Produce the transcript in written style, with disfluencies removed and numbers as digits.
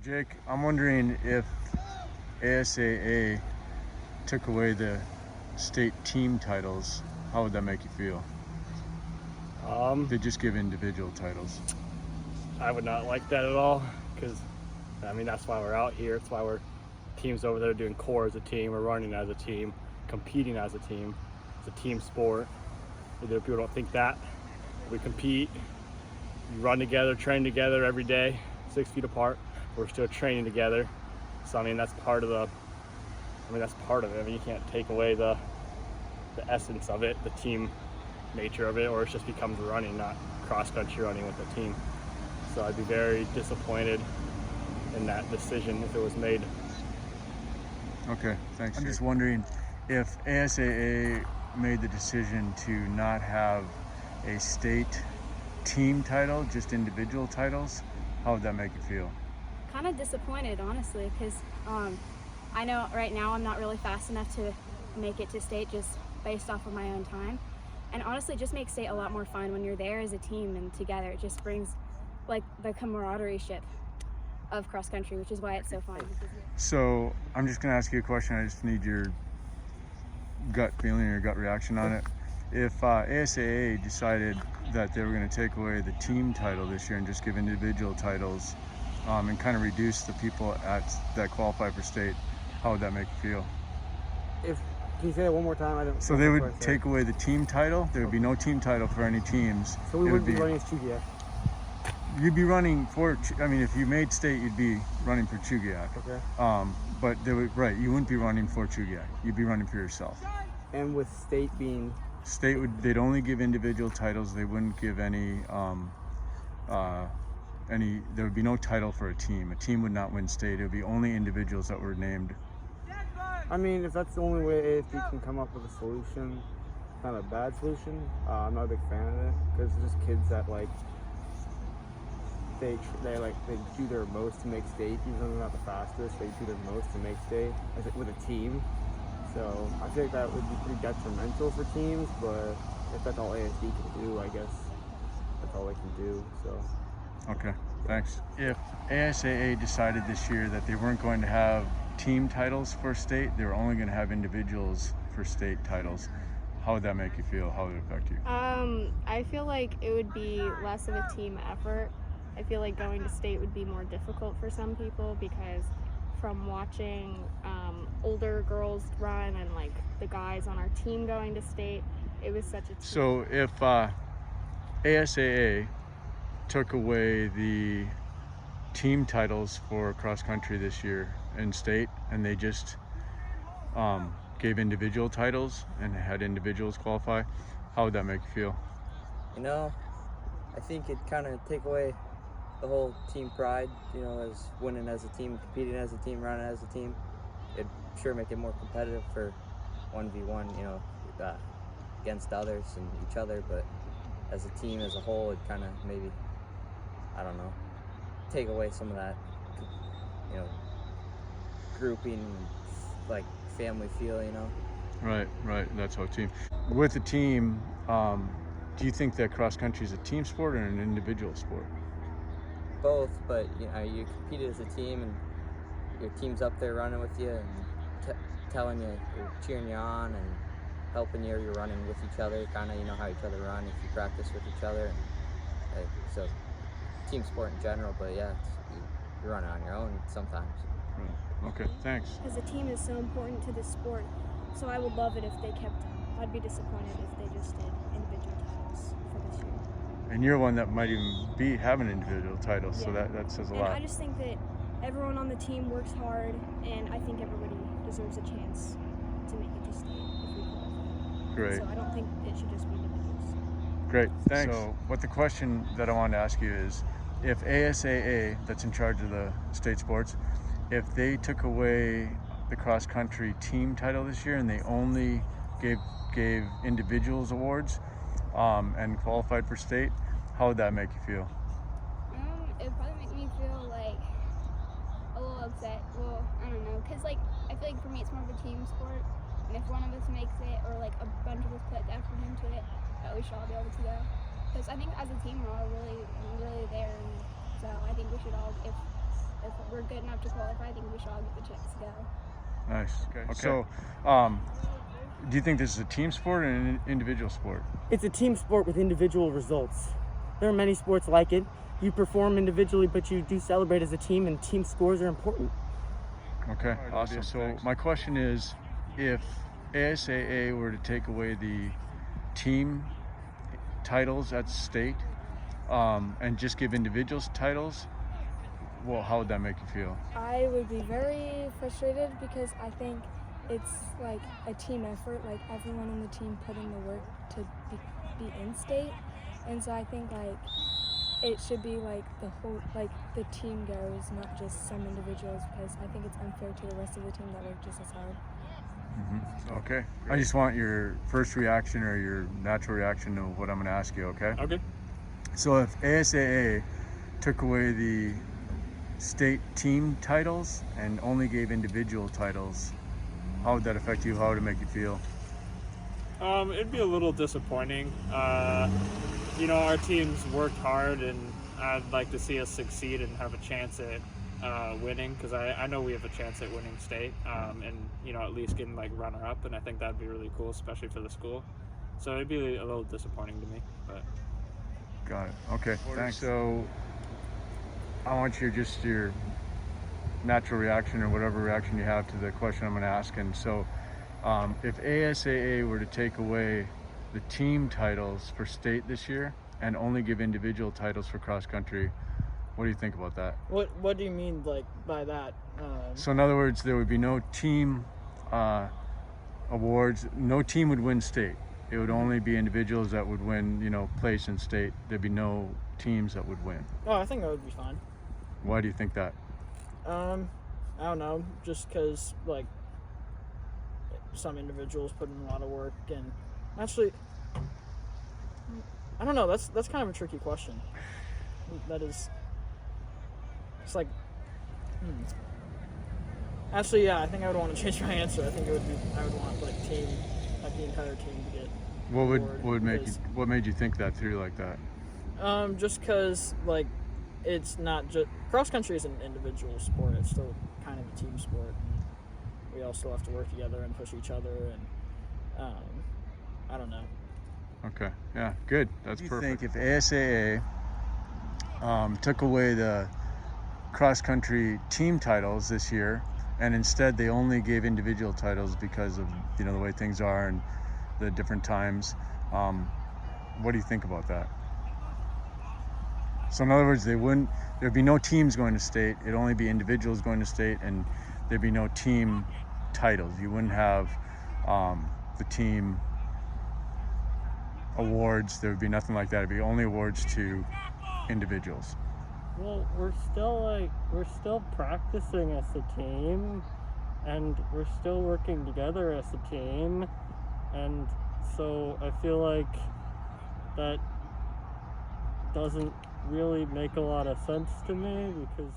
Jake, I'm wondering if ASAA took away the state team titles, how would that make you feel? They just give individual titles. I would not like that at all, because that's why we're out here. It's why we're teams over there doing core as a team, we're running as a team, competing as a team. It's a team sport. Either people don't think that. We compete, we run together, train together every day, 6 feet apart. We're still training together. So that's part of it. You can't take away the essence of it, the team nature of it, or it just becomes running, not cross-country running with the team. So I'd be very disappointed in that decision if it was made. Okay, thanks. I'm just wondering if ASAA made the decision to not have a state team title, just individual titles, how would that make you feel? Kind of disappointed, honestly, because I know right now I'm not really fast enough to make it to state just based off of my own time. And honestly, it just makes state a lot more fun when you're there as a team and together. It just brings like the camaraderie-ship of cross country, which is why it's so fun. So I'm just gonna ask you a question. I just need your gut feeling or gut reaction on it. If ASAA decided that they were going to take away the team title this year and just give individual titles and kind of reduce the people that qualify for state, how would that make you feel? Can you say that one more time? So they would take away the team title. There would be no team title for any teams. So we wouldn't be running as Chugiak. You'd be running for, if you made state, you'd be running for Chugiak. Okay. But you wouldn't be running for Chugiak. You'd be running for yourself. And with state being... They'd only give individual titles. They wouldn't give any, there would be no title for a team. A team would not win state. It would be only individuals that were named. If that's the only way AFB can come up with a solution, it's not a bad solution. I'm not a big fan of it, because it's just kids that they do their most to make state, even though they're not the fastest. They do their most to make state with a team. So I feel like that would be pretty detrimental for teams, but if that's all ASD can do, I guess that's all they can do. So. Okay, thanks. If ASAA decided this year that they weren't going to have team titles for state, they were only going to have individuals for state titles, how would that make you feel? How would it affect you? I feel like it would be less of a team effort. I feel like going to state would be more difficult for some people, because from watching older girls run and the guys on our team going to state, it was such a team. So if ASAA took away the team titles for cross country this year in state, and they just gave individual titles and had individuals qualify, how would that make you feel? I think it'd kind of take away the whole team pride, as winning as a team, competing as a team, running as a team. It'd sure make it more competitive for 1v1, against others and each other, but as a team as a whole, it kind of maybe, take away some of that, grouping, family feel, Right, that's how team. With a team, do you think that cross country is a team sport or an individual sport? Both, but you compete as a team, and your team's up there running with you and telling you, cheering you on and helping you. You're running with each other, kind of, how each other run if you practice with each other. And so team sport in general, but yeah, you're running on your own sometimes. Right. Okay, thanks. Because the team is so important to the sport, so I would love it if they kept. I'd be disappointed if they just did individual titles for this year. And you're one that might even have an individual title, so that says a lot. And I just think that everyone on the team works hard, and I think everybody deserves a chance to make it to state if we qualify. Great. So I don't think it should just be individuals. Great, thanks. So what the question that I wanted to ask you is, if ASAA, that's in charge of the state sports, if they took away the cross country team title this year and they only gave individuals awards and qualified for state, how would that make you feel? It would probably make me feel a little upset. Well, I don't know, because I feel like for me it's more of a team sport, and if one of us makes it, or a bunch of us put effort into it, that we should all be able to go. Because I think as a team we're all really there, and so I think we should all, if if we're good enough to qualify, I think we should all get the chance to go. Nice. Okay. So, do you think this is a team sport or an individual sport? It's a team sport with individual results. There are many sports like it. You perform individually, but you do celebrate as a team, and team scores are important. Okay, awesome. So my question is, if ASAA were to take away the team titles at state and just give individuals titles, well, how would that make you feel? I would be very frustrated because I think it's like a team effort, like everyone on the team put in the work to be in state, and so I think like it should be like the whole, like the team goes, not just some individuals, because I think it's unfair to the rest of the team that work just as hard. Mm-hmm. Okay. I just want your first reaction or your natural reaction to what I'm going to ask you, okay? Okay. So if ASAA took away the state team titles and only gave individual titles, how would that affect you? How would it make you feel? It'd be a little disappointing. You know, our team's worked hard, and I'd like to see us succeed and have a chance at winning, because I know we have a chance at winning state, and you know, at least getting like runner-up, and I think that'd be really cool, especially for the school. So it'd be a little disappointing to me, but. Got it. Okay, thanks. So I want your natural reaction or whatever reaction you have to the question I'm going to ask. And so if ASAA were to take away the team titles for state this year and only give individual titles for cross country, what do you think about that? What do you mean, like, by that? So in other words, there would be no team awards. No team would win state. It would only be individuals that would win, you know, place in state. There'd be no teams that would win. Oh, I think that would be fine. Why do you think that? I don't know, just because, like, some individuals put in a lot of work, and actually, I don't know, that's kind of a tricky question. That is, it's like, Actually, yeah, I think I would want to change my answer. I think I would want, like, the entire team to get What made you think that through like that? Just because, like, it's not just cross country is an individual sport. It's still kind of a team sport, and we all still have to work together and push each other. And I don't know. Okay, yeah, good. That's perfect. Do you think if ASAA took away the cross country team titles this year, and instead they only gave individual titles because of, you know, the way things are and the different times, what do you think about that? So in other words, there'd be no teams going to state. It'd only be individuals going to state, and there'd be no team titles. You wouldn't have the team awards. There would be nothing like that. It'd be only awards to individuals. Well, we're still practicing as a team, and we're still working together as a team, and so I feel like that doesn't really make a lot of sense to me, because